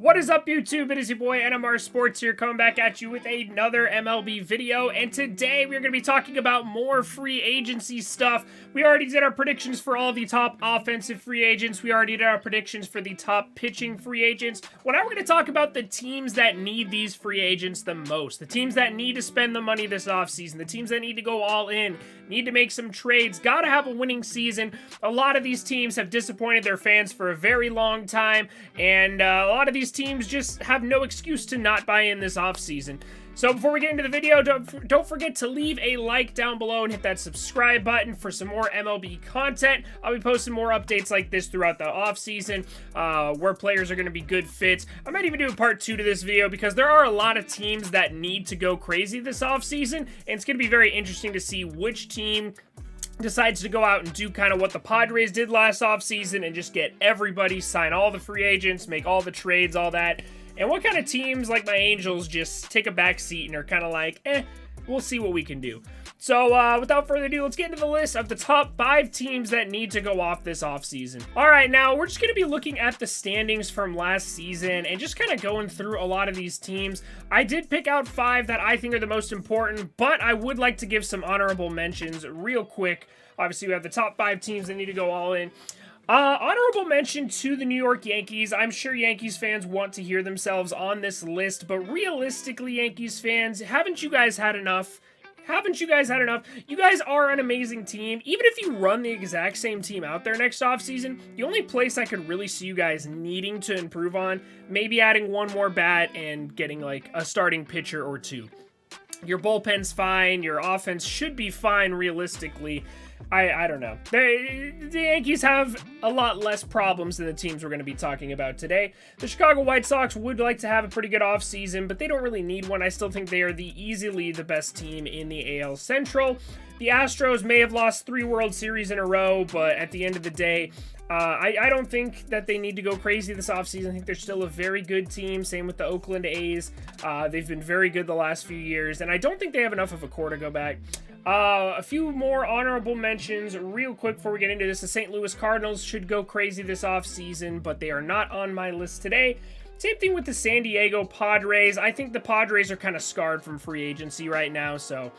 What is up, YouTube? It is your boy NMR Sports here, coming back at you with another MLB video, and today we're going to be talking about more free agency stuff. We already did our predictions for all the top offensive free agents. We already did our predictions for the top pitching free agents. Well, now we're going to talk about the teams that need these free agents the most. The teams that need to spend the money this offseason. The teams that need to go all in, need to make some trades, got to have a winning season. A lot of these teams have disappointed their fans for a very long time, and a lot of these teams just have no excuse to not buy in this offseason. So before we get into the video, don't forget to leave a like down below and hit that subscribe button for some more MLB content. I'll be posting more updates like this throughout the offseason, where players are going to be good fits. I might even do a part 2 to this video because there are a lot of teams that need to go crazy this offseason, and it's going to be very interesting to see which team decides to go out and do kind of what the Padres did last offseason and just get everybody, sign all the free agents, make all the trades, all that. And what kind of teams like my Angels just take a back seat and are kind of like, we'll see what we can do. So without further ado, let's get into the list of the top 5 teams that need to go off this offseason. All right, now we're just going to be looking at the standings from last season and just kind of going through a lot of these teams. I did pick out 5 that I think are the most important, but I would like to give some honorable mentions real quick. Obviously, we have the top 5 teams that need to go all in. Honorable mention to the New York Yankees. I'm sure Yankees fans want to hear themselves on this list, but realistically, Yankees fans, haven't you guys had enough? Haven't you guys had enough? You guys are an amazing team. Even if you run the exact same team out there next offseason, the only place I could really see you guys needing to improve on, maybe adding one more bat and getting like a starting pitcher or 2. Your bullpen's fine. Your offense should be fine realistically. I don't know. The Yankees have a lot less problems than the teams we're going to be talking about today. The Chicago White Sox would like to have a pretty good offseason, but they don't really need one. I still think they are easily the best team in the AL Central. The Astros may have lost 3 World Series in a row, but at the end of the day, I don't think that they need to go crazy this offseason. I think they're still a very good team. Same with the Oakland A's. They've been very good the last few years, and I don't think they have enough of a core to go back. A few more honorable mentions real quick before we get into this. The St. Louis Cardinals should go crazy this offseason, but they are not on my list today. Same thing with the San Diego Padres. I think the Padres are kind of scarred from free agency right now, so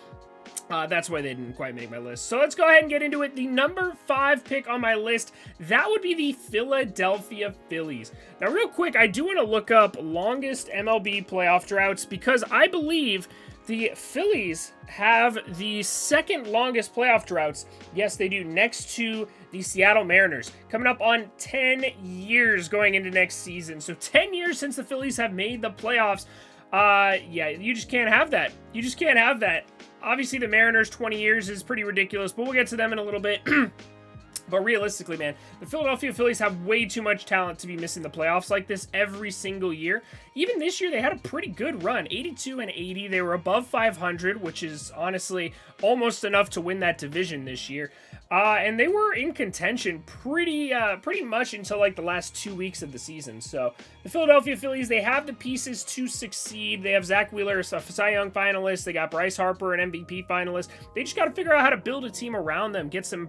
that's why they didn't quite make my list. So let's go ahead and get into it. The number 5 pick on my list, that would be the Philadelphia Phillies. Now, real quick, I do want to look up longest MLB playoff droughts because I believe the Phillies have the second longest playoff droughts. Yes, they do, next to the Seattle Mariners. Coming up on 10 years going into next season. So 10 years since the Phillies have made the playoffs. Yeah, you just can't have that. You just can't have that. Obviously, the Mariners 20 years is pretty ridiculous, but we'll get to them in a little bit. But realistically, man, the Philadelphia Phillies have way too much talent to be missing the playoffs like this every single year. Even this year, they had a pretty good run, 82-80. They were above 500, which is honestly almost enough to win that division this year. And they were in contention pretty much until like the last 2 weeks of the season. So the Philadelphia Phillies, they have the pieces to succeed. They have Zach Wheeler, a Cy Young finalist. They got Bryce Harper, an MVP finalist. They just got to figure out how to build a team around them, get some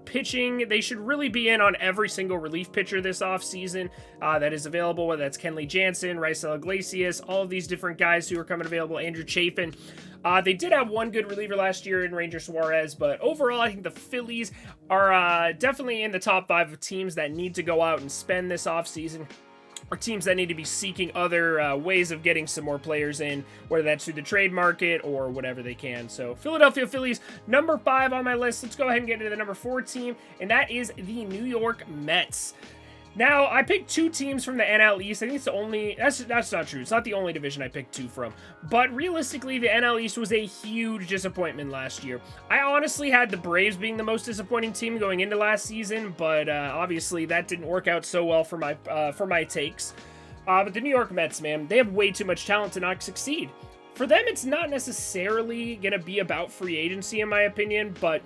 pitching. They should really be in on every single relief pitcher this offseason that is available, whether that's Kenley Jansen, Raisel Iglesias, all of these different guys who are coming available, Andrew Chafin. They did have one good reliever last year in Ranger Suarez, but overall, I think the Phillies are definitely in the top 5 of teams that need to go out and spend this offseason, or teams that need to be seeking other ways of getting some more players in, whether that's through the trade market or whatever they can. So Philadelphia Phillies, number 5 on my list. Let's go ahead and get into the number 4 team, and that is the New York Mets. Now, I picked 2 teams from the NL East. I think it's the only... That's not true. It's not the only division I picked 2 from. But realistically, the NL East was a huge disappointment last year. I honestly had the Braves being the most disappointing team going into last season, but obviously that didn't work out so well for my takes. But the New York Mets, man, they have way too much talent to not succeed. For them, it's not necessarily going to be about free agency, in my opinion, but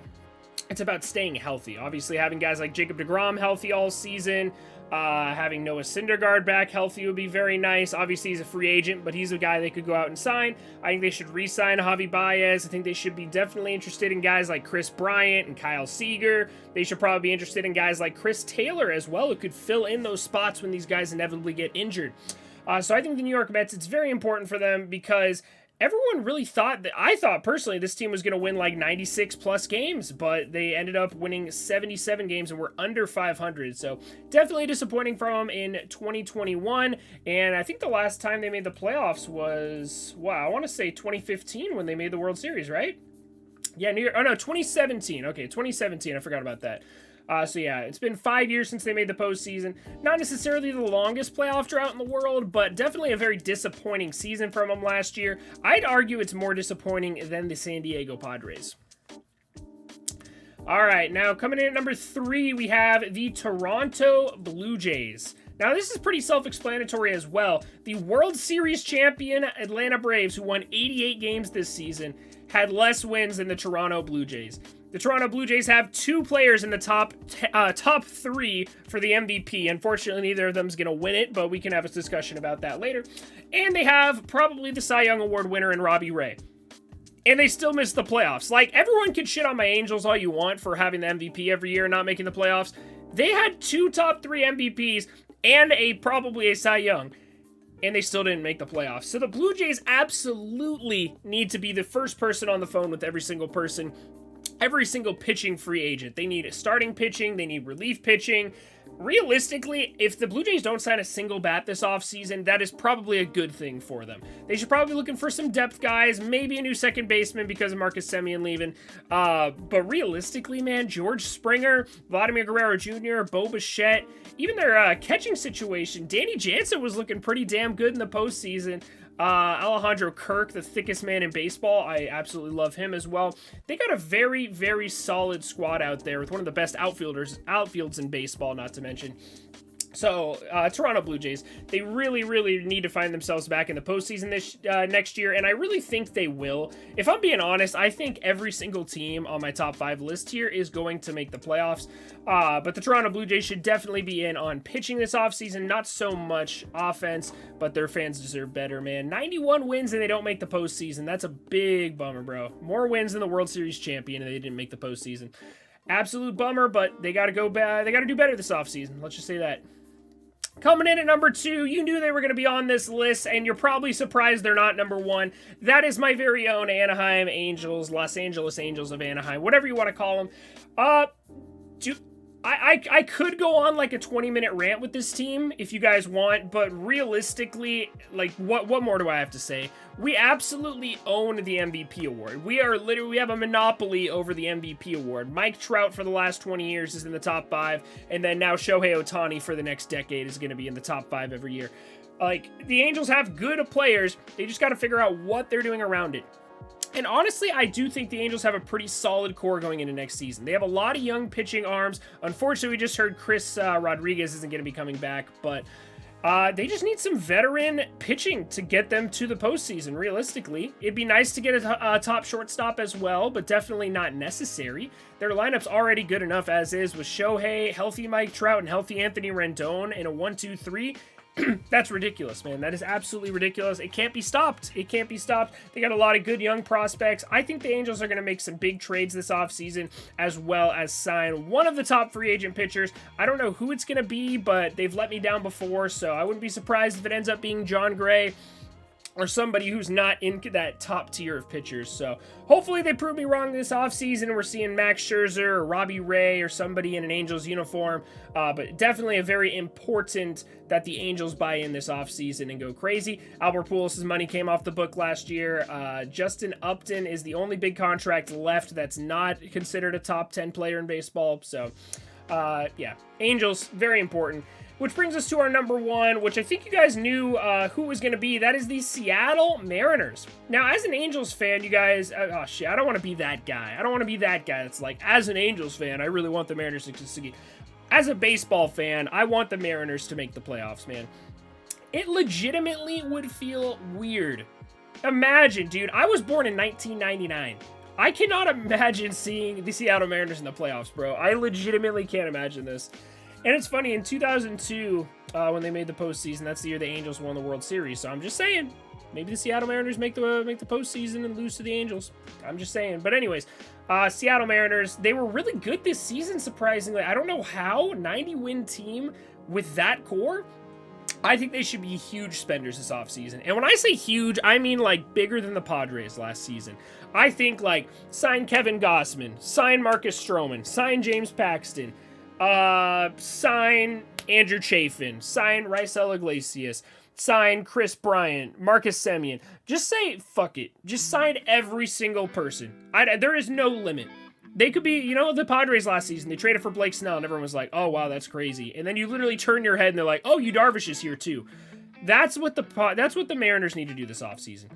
it's about staying healthy. Obviously, having guys like Jacob deGrom healthy all season, having Noah Syndergaard back healthy would be very nice. Obviously, he's a free agent, but he's a guy they could go out and sign. I think they should re-sign Javi Baez. I think they should be definitely interested in guys like Chris Bryant and Kyle Seager. They should probably be interested in guys like Chris Taylor as well, who could fill in those spots when these guys inevitably get injured. So I think the New York Mets, it's very important for them because everyone really thought that, I thought personally this team was going to win like 96 plus games, but they ended up winning 77 games and were under 500. So definitely disappointing from them in 2021. And I think the last time they made the playoffs was, wow, I want to say 2015 when they made the World Series, right? Yeah, New York, oh no, 2017. Okay, 2017. I forgot about that. So yeah, it's been 5 years since they made the postseason. Not necessarily the longest playoff drought in the world, but definitely a very disappointing season from them last year. I'd argue it's more disappointing than the San Diego Padres. All right, now coming in at number 3, we have the Toronto Blue Jays. Now, this is pretty self-explanatory as well. The World Series champion Atlanta Braves, who won 88 games this season, had less wins than the Toronto Blue Jays. The Toronto Blue Jays have 2 players in the top 3 for the MVP. Unfortunately, neither of them is going to win it, but we can have a discussion about that later. And they have probably the Cy Young Award winner in Robbie Ray. And they still missed the playoffs. Like, everyone can shit on my Angels all you want for having the MVP every year and not making the playoffs. They had 2 top 3 MVPs and probably a Cy Young, and they still didn't make the playoffs. So the Blue Jays absolutely need to be the first person on the phone with every single person, every single pitching free agent. They need starting pitching, they need relief pitching. Realistically, if the Blue Jays don't sign a single bat this offseason, that is probably a good thing for them. They should probably be looking for some depth guys, maybe a new second baseman because of Marcus Semien leaving. But realistically, man, George Springer, Vladimir Guerrero Jr., Bo Bichette, even their catching situation, Danny Jansen was looking pretty damn good in the postseason. Alejandro Kirk, the thickest man in baseball. I absolutely love him as well. They got a very, very solid squad out there with one of the best outfields in baseball, not to mention. So, Toronto Blue Jays, they really, really need to find themselves back in the postseason this next year, and I really think they will. If I'm being honest, I think every single team on my top 5 list here is going to make the playoffs, but the Toronto Blue Jays should definitely be in on pitching this offseason, not so much offense, but their fans deserve better, man. 91 wins and they don't make the postseason. That's a big bummer, bro. More wins than the World Series champion and they didn't make the postseason. Absolute bummer, but they got to go back. They got to do better this offseason. Let's just say that. Coming in at number 2, you knew they were going to be on this list, and you're probably surprised they're not number 1. That is my very own Anaheim Angels, Los Angeles Angels of Anaheim, whatever you want to call them. I could go on like a 20-minute rant with this team if you guys want, but realistically, like, what more do I have to say? We absolutely own the MVP award. We have a monopoly over the MVP award. Mike Trout for the last 20 years is in the top 5, and then now Shohei Ohtani for the next decade is going to be in the top 5 every year. Like, the Angels have good players. They just got to figure out what they're doing around it. And honestly, I do think the Angels have a pretty solid core going into next season. They have a lot of young pitching arms. Unfortunately, we just heard Chris Rodriguez isn't going to be coming back, but they just need some veteran pitching to get them to the postseason, realistically. It'd be nice to get a top shortstop as well, but definitely not necessary. Their lineup's already good enough as is with Shohei, healthy Mike Trout, and healthy Anthony Rendon in a 1-2-3. That's ridiculous, man. That is absolutely ridiculous. It can't be stopped. It can't be stopped. They got a lot of good young prospects. I think the Angels are going to make some big trades this offseason, as well as sign one of the top free agent pitchers. I don't know who it's going to be, but they've let me down before, so I wouldn't be surprised if it ends up being John Gray or somebody who's not in that top tier of pitchers. So hopefully they prove me wrong this offseason and we're seeing Max Scherzer or Robbie Ray or somebody in an Angels uniform. But definitely a very important that the Angels buy in this offseason and go crazy. Albert Pujols' money came off the book last year. Justin Upton is the only big contract left that's not considered a top 10 player in baseball. So yeah, Angels, very important. Which brings us to our number 1, which I think you guys knew who it was going to be. That is the Seattle Mariners. Now, as an Angels fan, you guys... oh, shit, I don't want to be that guy. I don't want to be that guy that's like, as an Angels fan, I really want the Mariners to succeed. As a baseball fan, I want the Mariners to make the playoffs, man. It legitimately would feel weird. Imagine, dude, I was born in 1999. I cannot imagine seeing the Seattle Mariners in the playoffs, bro. I legitimately can't imagine this. And it's funny, in 2002, when they made the postseason, that's the year the Angels won the World Series. So I'm just saying, maybe the Seattle Mariners make the postseason and lose to the Angels. I'm just saying. But anyways, Seattle Mariners, they were really good this season, surprisingly. I don't know how, 90-win team with that core. I think they should be huge spenders this offseason. And when I say huge, I mean like bigger than the Padres last season. I think like sign Kevin Gausman, sign Marcus Stroman, sign James Paxton, sign Andrew Chafin, sign Raisel Iglesias, sign Chris Bryant, Marcus Semien. Just say, fuck it. Just sign every single person. There is no limit. They could be, you know, the Padres last season, they traded for Blake Snell, and everyone was like, oh, wow, that's crazy. And then you literally turn your head, and they're like, oh, Yu Darvish is here, too. That's what the Mariners need to do this offseason.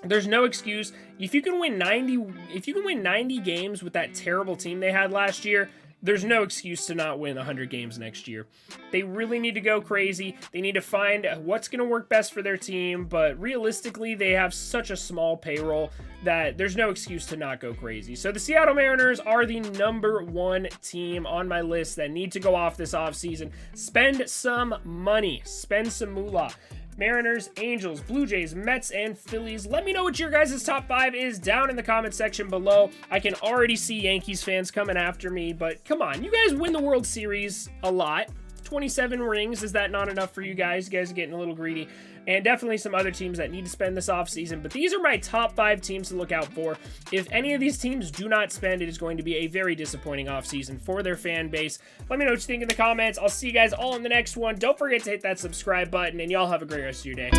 There's no excuse. If you can win 90 games with that terrible team they had last year, there's no excuse to not win 100 games next year. They really need to go crazy. They need to find what's going to work best for their team, but realistically, they have such a small payroll that there's no excuse to not go crazy. So the Seattle Mariners are the #1 team on my list that need to go off this offseason. Spend some money. Spend some moolah. Mariners, Angels, Blue Jays, Mets, and Phillies. Let me know what your guys' top 5 is down in the comment section below. I can already see Yankees fans coming after me, but come on, you guys win the World Series a lot. 27 rings, is that not enough for you guys? You guys are getting a little greedy. And definitely some other teams that need to spend this offseason. But these are my top 5 teams to look out for. If any of these teams do not spend, it is going to be a very disappointing offseason for their fan base. Let me know what you think in the comments. I'll see you guys all in the next one. Don't forget to hit that subscribe button, and y'all have a great rest of your day.